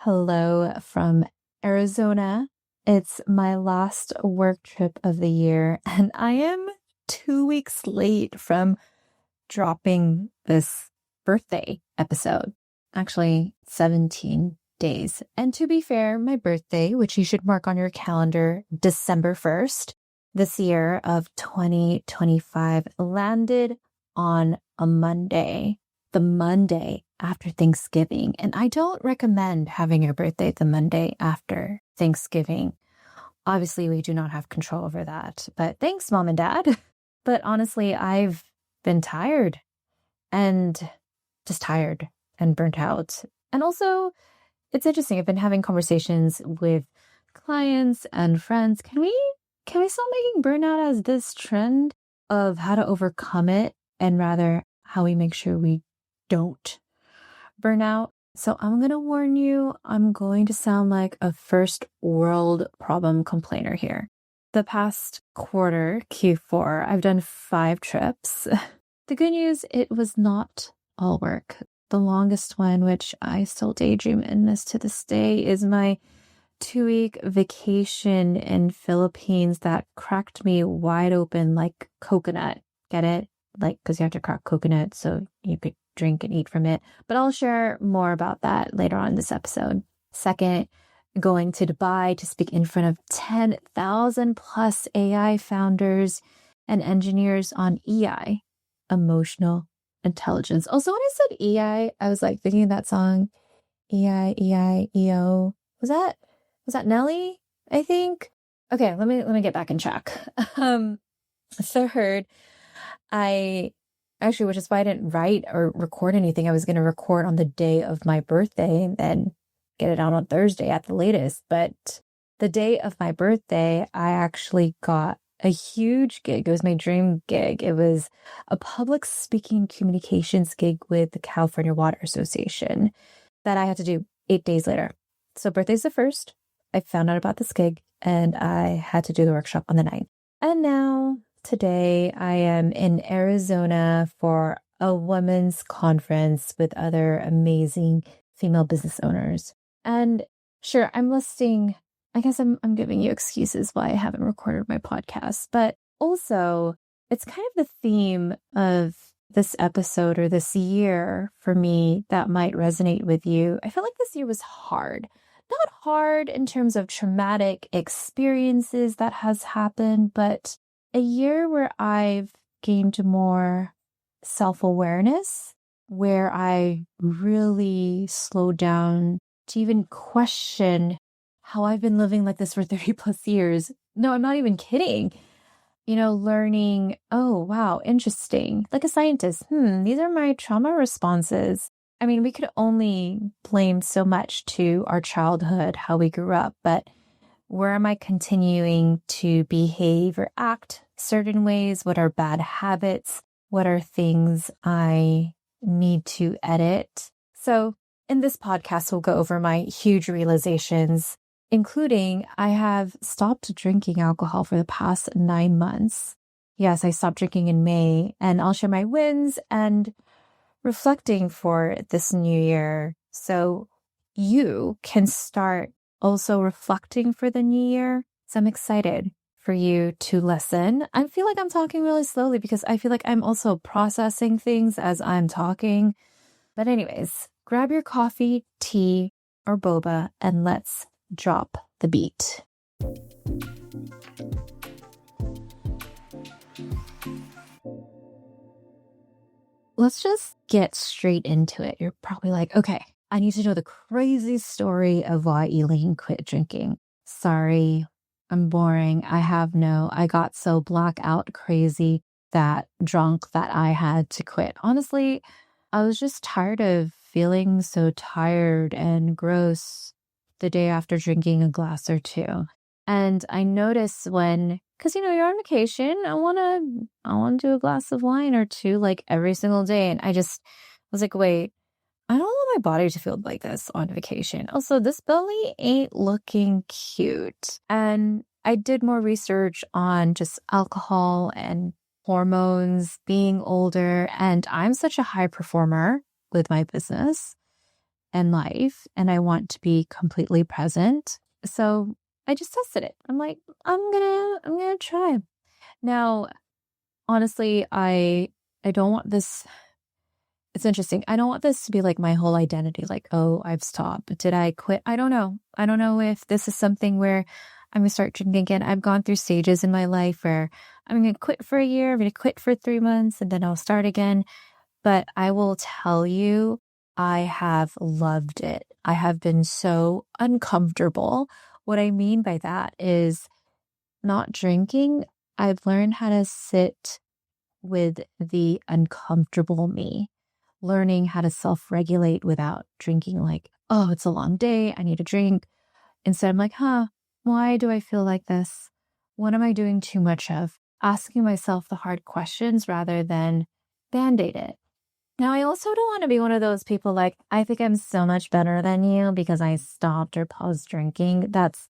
Hello from Arizona. It's my last work trip of the year, and I am 2 weeks late from dropping this birthday episode. Actually, 17 days. And to be fair, my birthday, which you should mark on your calendar, December 1st, this year of 2025, landed on a Monday, the Monday after Thanksgiving. And I don't recommend having your birthday the Monday after Thanksgiving. Obviously, we do not have control over that. But thanks, Mom and Dad. But honestly, I've been tired and just tired and burnt out. And also, it's interesting. I've been having conversations with clients and friends. Can we stop making burnout as this trend of how to overcome it and rather how we make sure we don't burn out? So I'm going to warn you, I'm going to sound like a first world problem complainer here. The past quarter, Q4, I've done 5 trips. The good news, it was not all work. The longest one, which I still daydream in this to this day, is my 2-week vacation in Philippines that cracked me wide open like coconut. Get it? Like, because you have to crack coconut so you could drink and eat from it. But I'll share more about that later on in this episode. Second, going to Dubai to speak in front of 10,000 plus AI founders and engineers on EI, emotional intelligence. Also, when I said EI, I was like thinking of that song, EI, EI, EO. Was that Nelly? I think. Okay, let me get back in track. Third, which is why I didn't write or record anything. I was going to record on the day of my birthday and then get it out on Thursday at the latest. But the day of my birthday, I actually got a huge gig. It was my dream gig. It was a public speaking communications gig with the California Water Association that I had to do 8 days later. So birthday's the 1st. I found out about this gig and I had to do the workshop on the 9th. And now today I am in Arizona for a women's conference with other amazing female business owners. And sure, I'm giving you excuses why I haven't recorded my podcast, but also it's kind of the theme of this episode or this year for me that might resonate with you. I feel like this year was hard. Not hard in terms of traumatic experiences that has happened, but a year where I've gained more self-awareness, where I really slowed down to even question how I've been living like this for 30 plus years. No, I'm not even kidding. Learning, oh, wow, interesting. Like a scientist, these are my trauma responses. I mean, we could only blame so much to our childhood, how we grew up, but where am I continuing to behave or act certain ways? What are bad habits? What are things I need to edit? So in this podcast, we'll go over my huge realizations, including I have stopped drinking alcohol for the past 9 months. Yes, I stopped drinking in May, and I'll share my wins and reflecting for this new year so you can start also reflecting for the new year. So I'm excited for you to listen. I feel like I'm talking really slowly because I feel like I'm also processing things as I'm talking. But anyways, grab your coffee, tea, or boba, and let's drop the beat. Let's just get straight into it. You're probably like, okay, I need to know the crazy story of why Elaine quit drinking. Sorry, I'm boring. I got so blackout crazy that drunk that I had to quit. Honestly, I was just tired of feeling so tired and gross the day after drinking a glass or two. And I noticed because you're on vacation, I want to do a glass of wine or two like every single day. And I just was like, wait, I don't want my body to feel like this on vacation. Also, this belly ain't looking cute. And I did more research on just alcohol and hormones, being older. And I'm such a high performer with my business. in life and I want to be completely present. So I just tested it. I'm like, I'm gonna try. Now, honestly, I don't want this. It's interesting. I don't want this to be like my whole identity. Like, oh, I've stopped. Did I quit? I don't know. I don't know if this is something where I'm gonna start drinking again. I've gone through stages in my life where I'm gonna quit for a year, I'm gonna quit for 3 months, and then I'll start again. But I will tell you, I have loved it. I have been so uncomfortable. What I mean by that is not drinking. I've learned how to sit with the uncomfortable me, learning how to self-regulate without drinking like, oh, it's a long day, I need a drink. Instead, I'm like, why do I feel like this? What am I doing too much of? Asking myself the hard questions rather than band-aid it. Now, I also don't want to be one of those people like, I think I'm so much better than you because I stopped or paused drinking. That's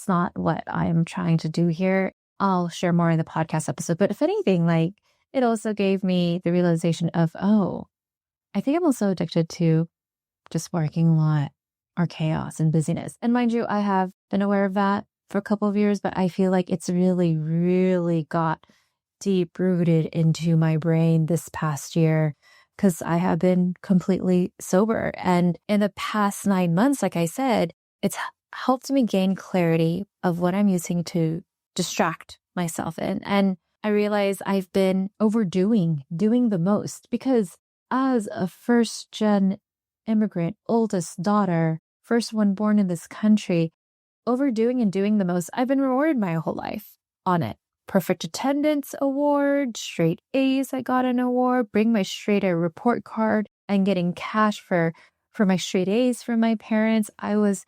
not what I'm trying to do here. I'll share more in the podcast episode. But if anything, like it also gave me the realization of, oh, I think I'm also addicted to just working a lot or chaos and busyness. And mind you, I have been aware of that for a couple of years, but I feel like it's really, really got deep rooted into my brain this past year because I have been completely sober. And in the past 9 months, like I said, it's helped me gain clarity of what I'm using to distract myself in. And I realize I've been doing the most because as a first-gen immigrant, oldest daughter, first one born in this country, overdoing and doing the most, I've been rewarded my whole life on it. Perfect attendance award, straight A's, I got an award, bring my straight A report card and getting cash for my straight A's from my parents. I was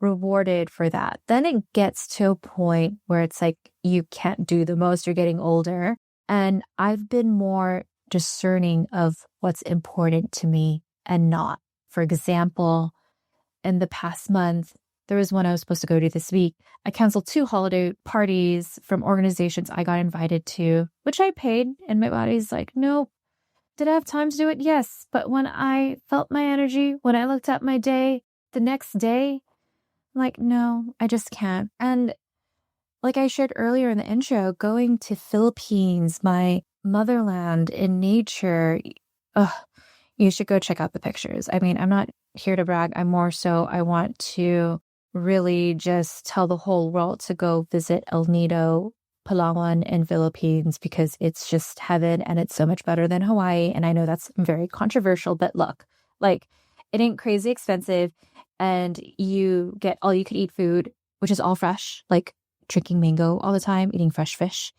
rewarded for that. Then it gets to a point where it's like you can't do the most, you're getting older. And I've been more discerning of what's important to me and not. For example, in the past month, there was one I was supposed to go to this week. I canceled 2 holiday parties from organizations I got invited to, which I paid. And my body's like, nope. Did I have time to do it? Yes. But when I felt my energy, when I looked at my day, the next day, I'm like, no, I just can't. And like I shared earlier in the intro, going to Philippines, my motherland in nature, you should go check out the pictures. I mean, I'm not here to brag. I'm more so, I want to really just tell the whole world to go visit El Nido, Palawan, and Philippines because it's just heaven and it's so much better than Hawaii. And I know that's very controversial, but look, like it ain't crazy expensive and you get all you could eat food, which is all fresh, like drinking mango all the time, eating fresh fish.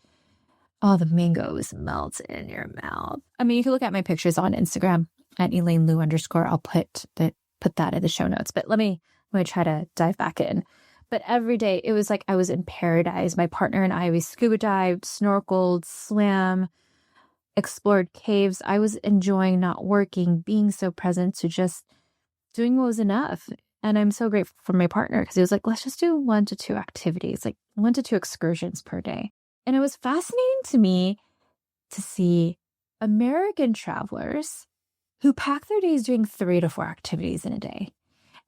Oh, the mangoes melt in your mouth. I mean, you can look at my pictures on Instagram at @ElaineLou_. I'll put that in the show notes. But let me try to dive back in. But every day it was like I was in paradise. My partner and I, we scuba dived, snorkeled, swam, explored caves. I was enjoying not working, being so present to just doing what was enough. And I'm so grateful for my partner because he was like, let's just do 1 to 2 activities, like 1 to 2 excursions per day. And it was fascinating to me to see American travelers who pack their days doing 3 to 4 activities in a day.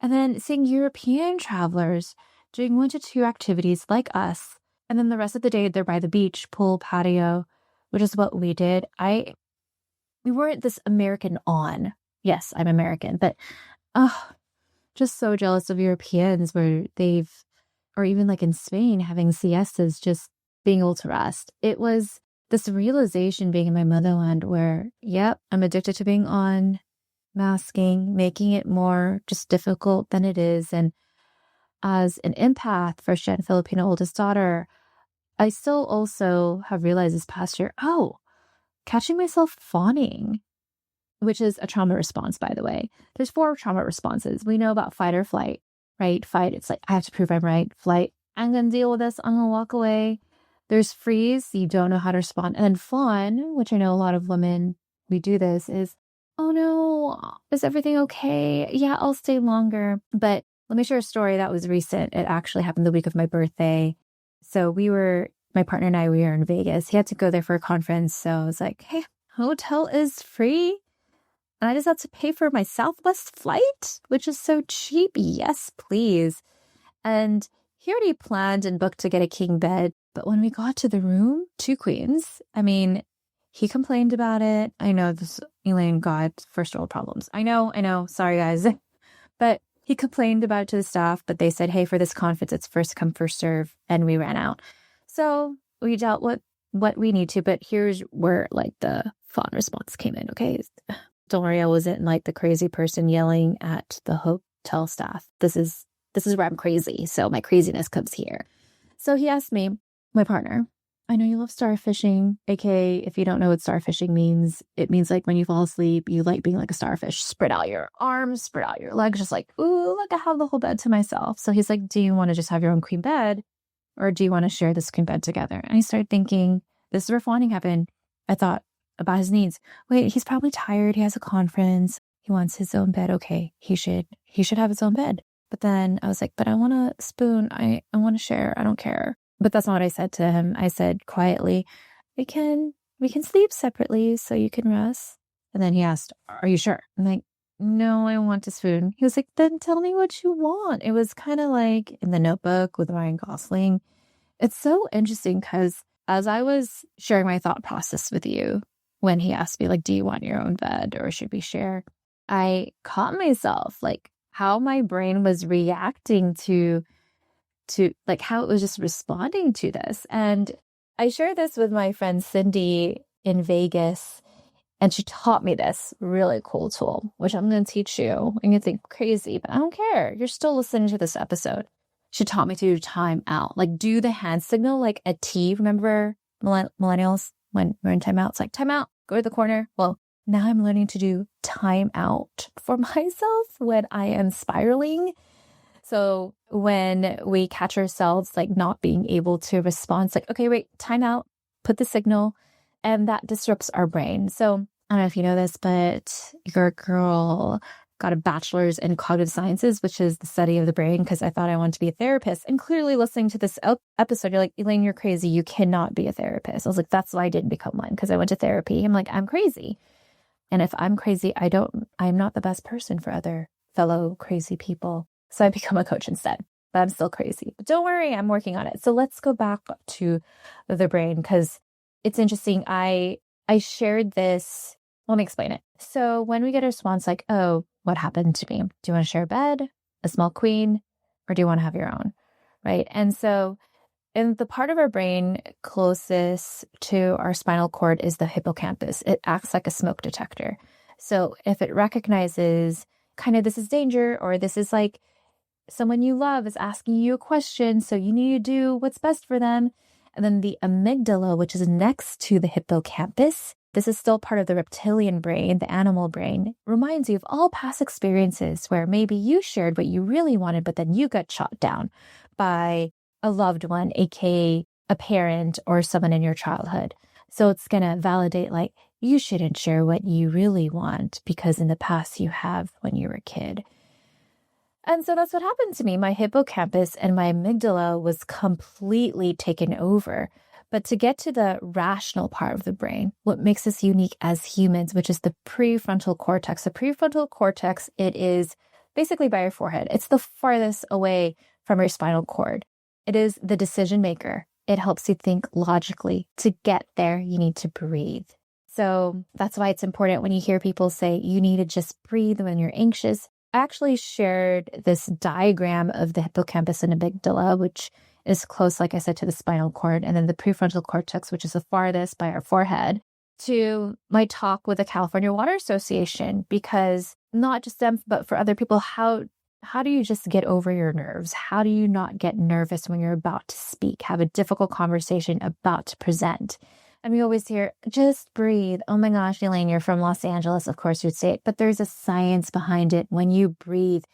And then seeing European travelers doing 1 to 2 activities like us. And then the rest of the day, they're by the beach, pool, patio, which is what we did. We weren't this American on. Yes, I'm American, but just so jealous of Europeans where or even like in Spain, having siestas, just being able to rest. It was this realization being in my motherland where, yep, I'm addicted to being on, masking, making it more just difficult than it is. And as an empath, first-gen Filipino oldest daughter, I still also have realized this past year, catching myself fawning, which is a trauma response, by the way. There's 4 trauma responses. We know about fight or flight, right? Fight, it's like, I have to prove I'm right. Flight, I'm going to deal with this. I'm going to walk away. There's freeze, you don't know how to respond. And then fawn, which I know a lot of women, we do this, is, oh no, is everything okay? Yeah, I'll stay longer. But let me share a story that was recent. It actually happened the week of my birthday. So my partner and I, we were in Vegas. He had to go there for a conference. So I was like, hey, hotel is free. And I just have to pay for my Southwest flight, which is so cheap. Yes, please. And he already planned and booked to get a king bed. But when we got to the room, 2 queens, I mean, he complained about it. I know this, Elaine, God, first world problems. I know. Sorry, guys. But he complained about it to the staff, but they said, hey, for this conference, it's first come, first serve. And we ran out. So we dealt with what we need to. But here's where like the fawn response came in. Okay. Don't worry, I wasn't like the crazy person yelling at the hotel staff. This is where I'm crazy. So my craziness comes here. So he asked me, my partner, I know you love starfishing, aka if you don't know what starfishing means, it means like when you fall asleep, you like being like a starfish, spread out your arms, spread out your legs, just like, ooh, look, I have the whole bed to myself. So he's like, do you want to just have your own queen bed or do you want to share this queen bed together? And I started thinking, this is where fawning happened. I thought about his needs. Wait, he's probably tired. He has a conference. He wants his own bed. Okay, he should have his own bed. But then I was like, but I want a spoon. I want to share. I don't care. But that's not what I said to him. I said quietly, we can sleep separately so you can rest. And then he asked, are you sure? I'm like, no, I want a spoon. He was like, then tell me what you want. It was kind of like in The Notebook with Ryan Gosling. It's so interesting because as I was sharing my thought process with you, when he asked me, like, do you want your own bed or should we share? I caught myself, like, how my brain was reacting to like how it was just responding to this. And I shared this with my friend Cindy in Vegas, and she taught me this really cool tool, which I'm going to teach you. And you think crazy, but I don't care. You're still listening to this episode. She taught me to do time out, like do the hand signal, like a T. Remember millennials when we're in time out? It's like time out, go to the corner. Well, now I'm learning to do time out for myself when I am spiraling. So when we catch ourselves like not being able to respond, it's like, okay, wait, time out, put the signal, and that disrupts our brain. So I don't know if you know this, but your girl got a bachelor's in cognitive sciences, which is the study of the brain, because I thought I wanted to be a therapist. And clearly listening to this episode, you're like, Elaine, you're crazy. You cannot be a therapist. I was like, that's why I didn't become one, because I went to therapy. I'm like, I'm crazy. And if I'm crazy, I'm not the best person for other fellow crazy people. So I become a coach instead, but I'm still crazy. But don't worry, I'm working on it. So let's go back to the brain because it's interesting. I shared this. Let me explain it. So when we get a response like, oh, what happened to me? Do you want to share a bed, a small queen, or do you want to have your own? Right. And so in the part of our brain closest to our spinal cord is the hippocampus. It acts like a smoke detector. So if it recognizes kind of this is danger, or this is like someone you love is asking you a question, so you need to do what's best for them. And then the amygdala, which is next to the hippocampus, this is still part of the reptilian brain, the animal brain, reminds you of all past experiences where maybe you shared what you really wanted, but then you got shot down by a loved one, aka a parent or someone in your childhood. So it's going to validate like, you shouldn't share what you really want because in the past you have when you were a kid. And so that's what happened to me. My hippocampus and my amygdala was completely taken over. But to get to the rational part of the brain, what makes us unique as humans, which is the prefrontal cortex. The prefrontal cortex, it is basically by your forehead. It's the farthest away from your spinal cord. It is the decision maker. It helps you think logically. To get there, you need to breathe. So that's why it's important when you hear people say you need to just breathe when you're anxious. I actually shared this diagram of the hippocampus and amygdala, which is close, like I said, to the spinal cord, and then the prefrontal cortex, which is the farthest by our forehead, to my talk with the California Water Association, because not just them, but for other people, how do you just get over your nerves? How do you not get nervous when you're about to speak, have a difficult conversation about to present? And we always hear, just breathe. Oh my gosh, Elaine, you're from Los Angeles. Of course you'd say it, but there's a science behind it. When you breathe,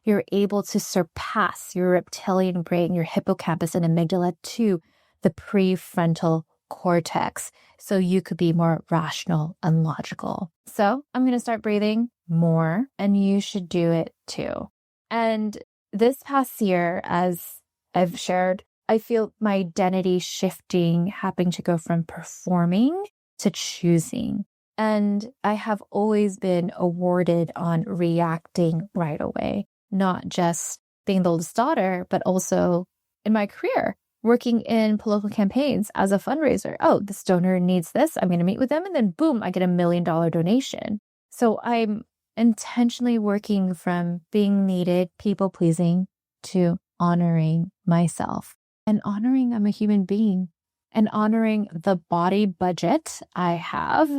you're able to surpass your reptilian brain, your hippocampus and amygdala to the prefrontal cortex. So you could be more rational and logical. So I'm going to start breathing more, and you should do it too. And this past year, as I've shared, I feel my identity shifting, having to go from performing to choosing. And I have always been awarded on reacting right away, not just being the oldest daughter, but also in my career, working in political campaigns as a fundraiser. Oh, this donor needs this. I'm going to meet with them. And then boom, I get $1 million donation. So I'm intentionally working from being needed, people pleasing, to honoring myself and honoring I'm a human being and honoring the body budget I have.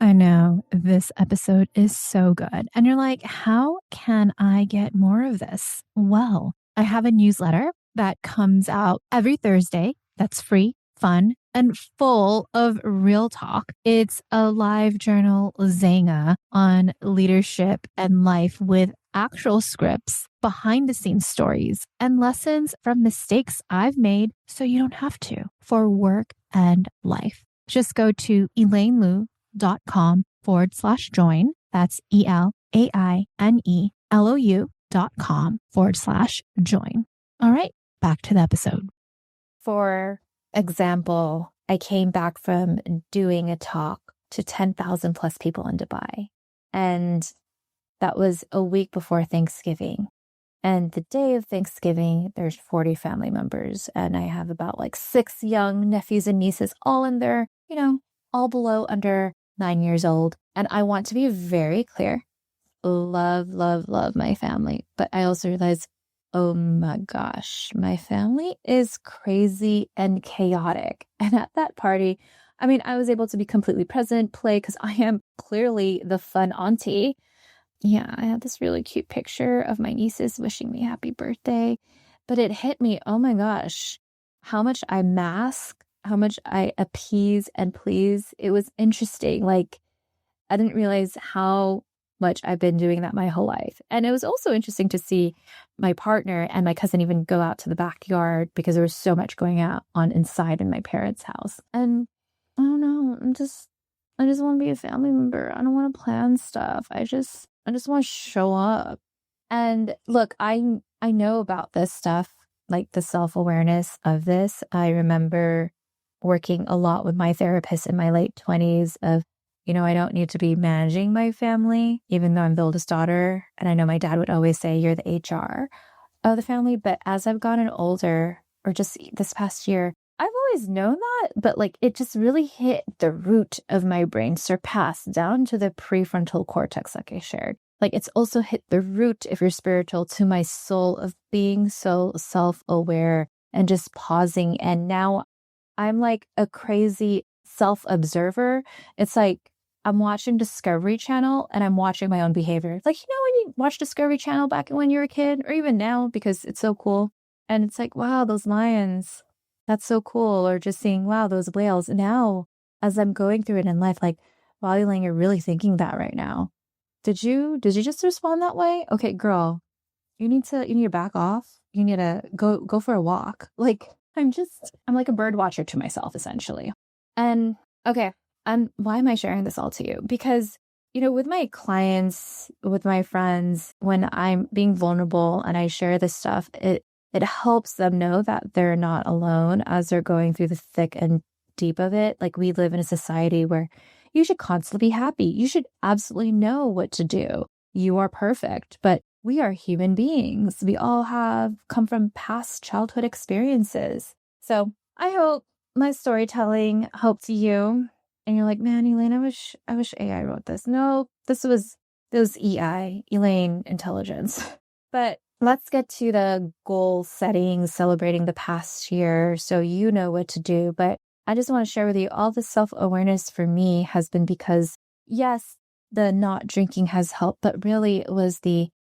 I know this episode is so good. And you're like, how can I get more of this? Well, I have a newsletter that comes out every Thursday that's free, fun, and full of real talk. It's a live journal Zanga on leadership and life with actual scripts, behind the scenes stories, and lessons from mistakes I've made so you don't have to for work and life. Just go to elainelou.com/join. That's ELAINELOU.com/join. All right, back to the episode. For example, I came back from doing a talk to 10,000 plus people in Dubai. And that was a week before Thanksgiving. And the day of Thanksgiving, there's 40 family members. And I have about like 6 young nephews and nieces, all in their, all below under 9 years old. And I want to be very clear. Love, love, love my family. But I also realize, oh my gosh, my family is crazy and chaotic. And at that party, I was able to be completely present, play, because I am clearly the fun auntie. Yeah, I have this really cute picture of my nieces wishing me happy birthday. But it hit me, oh my gosh, how much I mask, how much I appease and please. It was interesting. Like, I didn't realize how much I've been doing that my whole life. And it was also interesting to see my partner and my cousin even go out to the backyard because there was so much going on inside in my parents' house. And I don't know, I just want to be a family member. I don't want to plan stuff. I just want to show up. And look, I know about this stuff, like the self-awareness of this. I remember working a lot with my therapist in my late 20s of, I don't need to be managing my family, even though I'm the oldest daughter. And I know my dad would always say, you're the HR of the family. But as I've gotten older, or just this past year, I've always known that, but like it just really hit the root of my brain, surpassed down to the prefrontal cortex, like I shared. Like it's also hit the root, if you're spiritual, to my soul of being so self-aware and just pausing. And now I'm like a crazy self-observer. It's like I'm watching Discovery Channel and I'm watching my own behavior. Like, when you watch Discovery Channel back when you were a kid, or even now, because it's so cool. And it's like, wow, those lions, that's so cool. Or just seeing, wow, those whales. Now, as I'm going through it in life, like, wow, Elaine, you're really thinking that right now. Did you just respond that way? Okay, girl, you need to back off. You need to go for a walk. Like, I'm like a bird watcher to myself, essentially. And okay, why am I sharing this all to you? Because, with my clients, with my friends, when I'm being vulnerable and I share this stuff, it helps them know that they're not alone as they're going through the thick and deep of it. Like, we live in a society where you should constantly be happy. You should absolutely know what to do. You are perfect, but we are human beings. We all have come from past childhood experiences. So I hope my storytelling helped you. And you're like, man, Elaine, I wish AI wrote this. No, this was EI, Elaine Intelligence. But let's get to the goal setting, celebrating the past year so you know what to do. But I just want to share with you, all the self-awareness for me has been because, yes, the not drinking has helped, but really it was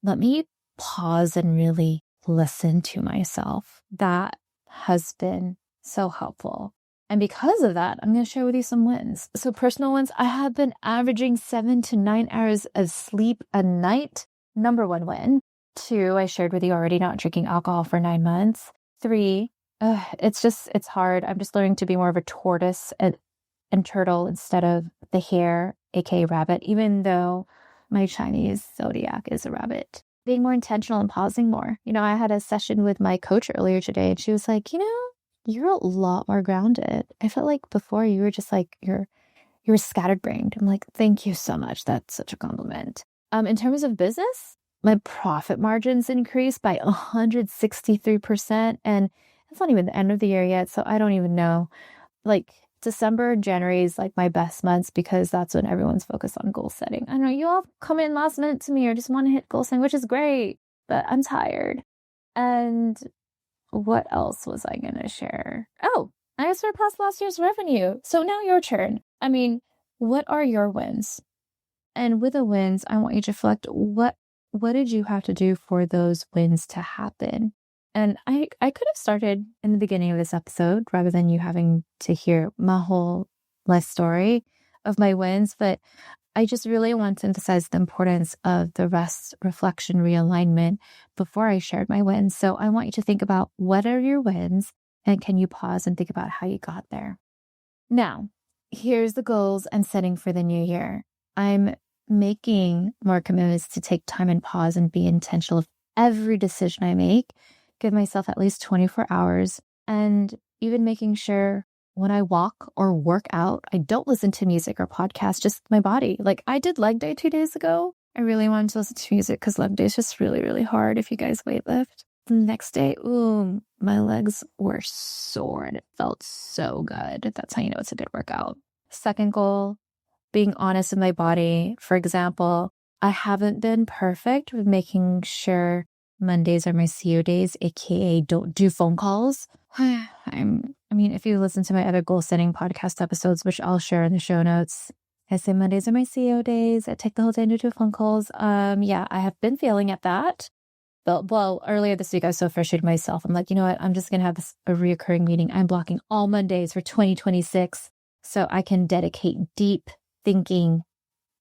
let me pause and really listen to myself. That has been so helpful. And because of that, I'm going to share with you some wins. So personal wins, I have been averaging 7 to 9 hours of sleep a night. Number 1 win. 2, I shared with you already, not drinking alcohol for 9 months. 3, it's hard. I'm just learning to be more of a tortoise and turtle instead of the hare, aka rabbit, even though my Chinese zodiac is a rabbit. being more intentional and pausing more. I had a session with my coach earlier today, and she was like, you're a lot more grounded. I felt like before you were just like, you were scattered brained. I'm like, thank you so much. That's such a compliment. In terms of business, my profit margins increased by 163%. And it's not even the end of the year yet. So I don't even know. Like December and January is like my best months because that's when everyone's focused on goal setting. I know you all come in last minute to me or just want to hit goal setting, which is great, but I'm tired. And what else was I going to share? Oh, I surpassed last year's revenue. So now your turn. I mean, what are your wins? And with the wins, I want you to reflect what did you have to do for those wins to happen? And I could have started in the beginning of this episode rather than you having to hear my whole life story of my wins, but I just really want to emphasize the importance of the rest, reflection, realignment before I shared my wins. So I want you to think about what are your wins and can you pause and think about how you got there? Now, here's the goals I'm setting for the new year. I'm making more commitments to take time and pause and be intentional of every decision I make, give myself at least 24 hours, and even making sure when I walk or work out, I don't listen to music or podcasts, just my body. Like I did leg day 2 days ago. I really wanted to listen to music because leg day is just really, really hard if you guys weightlift. The next day, ooh, my legs were sore and it felt so good. That's how you know it's a good workout. Second goal, being honest with my body. For example, I haven't been perfect with making sure Mondays are my CO days, aka don't do phone calls. If you listen to my other goal setting podcast episodes, which I'll share in the show notes, I say Mondays are my CO days. I take the whole day to do phone calls. I have been failing at that. But well, earlier this week, I was so frustrated with myself. I'm like, you know what? I'm just going to have a reoccurring meeting. I'm blocking all Mondays for 2026 so I can dedicate deep thinking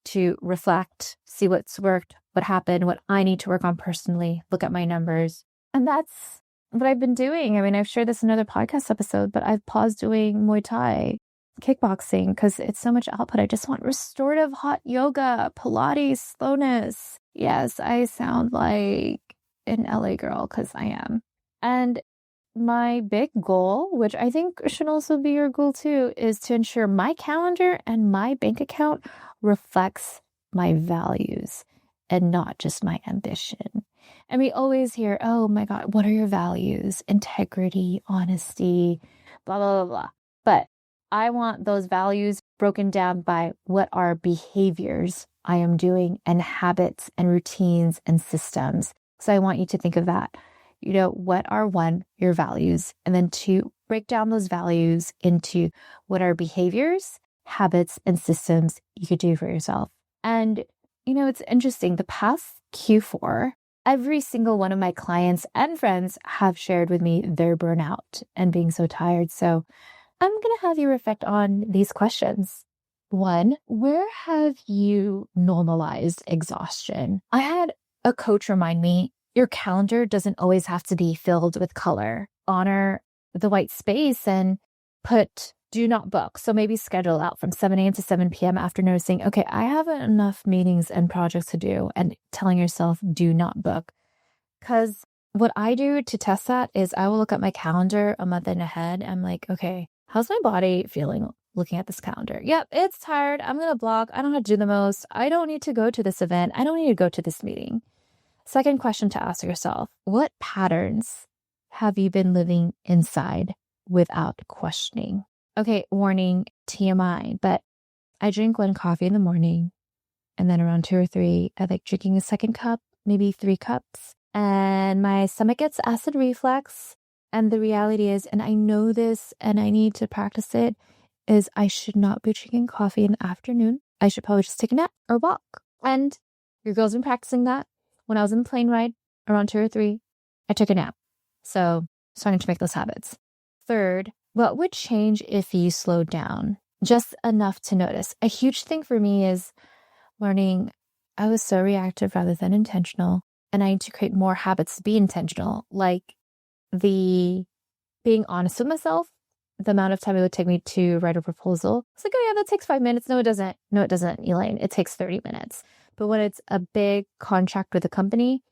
to reflect, see what's worked, what happened, what I need to work on personally, look at my numbers. And that's what I've been doing. I've shared this in another podcast episode, but I've paused doing Muay Thai, kickboxing, because it's so much output. I just want restorative hot yoga, Pilates, slowness. Yes, I sound like an LA girl because I am. And my big goal, which I think should also be your goal too, is to ensure my calendar and my bank account reflects my values and not just my ambition. And we always hear, oh my God, what are your values? Integrity, honesty, blah, blah, blah, blah. But I want those values broken down by what are behaviors I am doing and habits and routines and systems. So I want you to think of that. What are one, your values, and then two, break down those values into what are behaviors, habits, and systems you could do for yourself. And, it's interesting. The past Q4, every single one of my clients and friends have shared with me their burnout and being so tired. So I'm going to have you reflect on these questions. 1, where have you normalized exhaustion? I had a coach remind me, your calendar doesn't always have to be filled with color. Honor the white space and put do not book. So maybe schedule out from 7 a.m. to 7 p.m. after noticing, okay, I have enough meetings and projects to do, and telling yourself do not book. Because what I do to test that is I will look at my calendar a month in ahead. I'm like, okay, how's my body feeling looking at this calendar? Yep, it's tired. I'm going to block. I don't have to do the most. I don't need to go to this event. I don't need to go to this meeting. Second question to ask yourself, what patterns have you been living inside without questioning? Okay, warning, TMI, but I drink 1 coffee in the morning, and then around 2 or 3, I like drinking a second cup, maybe 3 cups, and my stomach gets acid reflux. And the reality is, and I know this and I need to practice it, is I should not be drinking coffee in the afternoon. I should probably just take a nap or walk. And your girl's been practicing that. When I was in the plane ride around 2 or 3, I took a nap. So starting to make those habits. Third, what would change if you slowed down? Just enough to notice. A huge thing for me is learning I was so reactive rather than intentional. And I need to create more habits to be intentional, like the being honest with myself, the amount of time it would take me to write a proposal. It's like, oh yeah, that takes 5 minutes. No, it doesn't. No, it doesn't, Elaine. It takes 30 minutes. But when it's a big contract with a company,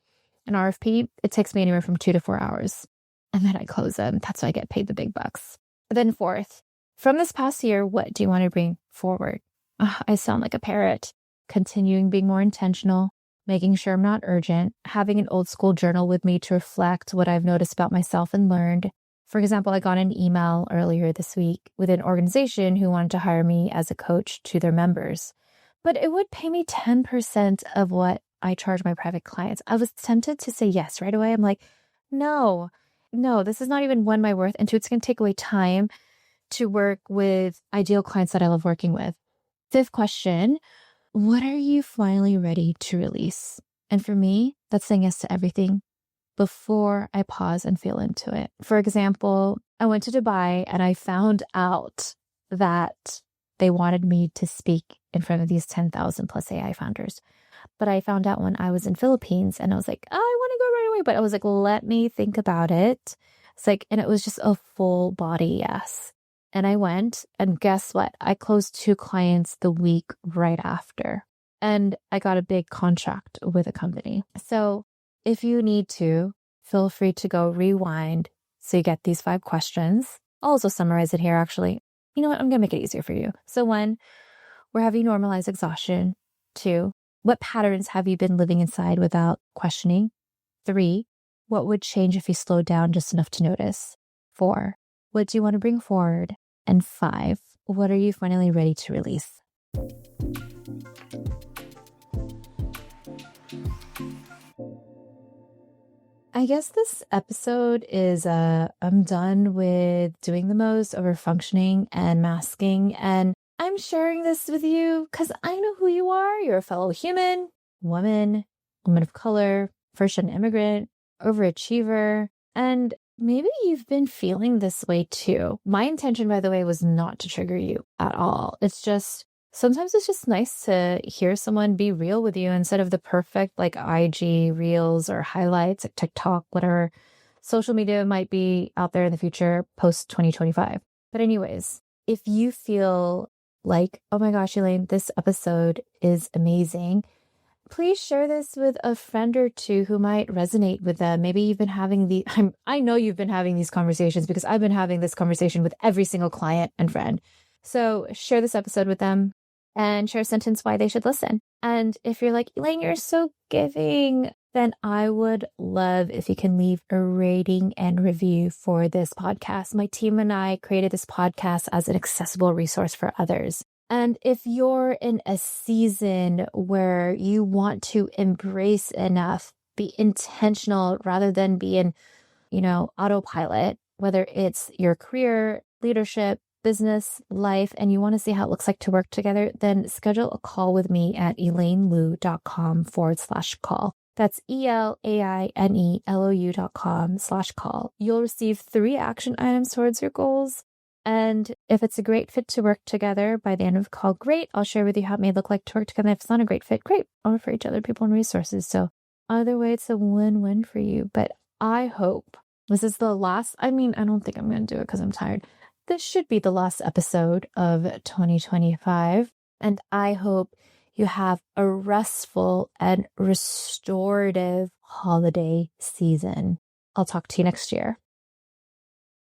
an RFP, it takes me anywhere from 2 to 4 hours. And then I close them. That's why I get paid the big bucks. Then fourth, from this past year, what do you want to bring forward? I sound like a parrot. Continuing being more intentional, making sure I'm not urgent, having an old school journal with me to reflect what I've noticed about myself and learned. For example, I got an email earlier this week with an organization who wanted to hire me as a coach to their members, but it would pay me 10% of what I charge my private clients. I was tempted to say yes right away. I'm like, no, this is not even one, my worth. And two, it's going to take away time to work with ideal clients that I love working with. Fifth question, what are you finally ready to release? And for me, that's saying yes to everything before I pause and feel into it. For example, I went to Dubai and I found out that they wanted me to speak in front of these 10,000 plus AI founders. But I found out when I was in Philippines and I was like, oh, I want to go right away. But I was like, let me think about it. It's like, and it was just a full body yes. And I went, and guess what? I closed 2 clients the week right after. And I got a big contract with a company. So if you need to, feel free to go rewind so you get these 5 questions. I'll also summarize it here, actually. You know what? I'm going to make it easier for you. So 1, where have you normalized exhaustion? 2, what patterns have you been living inside without questioning? 3, what would change if you slowed down just enough to notice? 4, what do you want to bring forward? And 5, what are you finally ready to release? I guess this episode is I'm done with doing the most, over functioning and masking. And I'm sharing this with you because I know who you are. You're a fellow human, woman of color, first-gen immigrant, overachiever, and maybe you've been feeling this way too. My intention, by the way, was not to trigger you at all. It's just, sometimes it's just nice to hear someone be real with you instead of the perfect like IG reels or highlights, like TikTok, whatever social media might be out there in the future post 2025. But anyways, if you feel like, oh my gosh, Elaine, this episode is amazing, please share this with a friend or two who might resonate with them. Maybe you've been having I know you've been having these conversations because I've been having this conversation with every single client and friend. So share this episode with them and share a sentence why they should listen. And if you're like, Elaine, you're so giving, then I would love if you can leave a rating and review for this podcast. My team and I created this podcast as an accessible resource for others. And if you're in a season where you want to embrace enough, be intentional rather than be in, autopilot, whether it's your career, leadership, business, life, and you want to see how it looks like to work together, then schedule a call with me at elainelou.com/call. That's ELAINELOU.com/call. You'll receive 3 action items towards your goals. And if it's a great fit to work together by the end of the call, great. I'll share with you how it may look like to work together. If it's not a great fit, great. I'll refer you to other people and resources. So either way, it's a win-win for you. But I hope this is the last, I don't think I'm going to do it because I'm tired. This should be the last episode of 2025. And I hope you have a restful and restorative holiday season. I'll talk to you next year.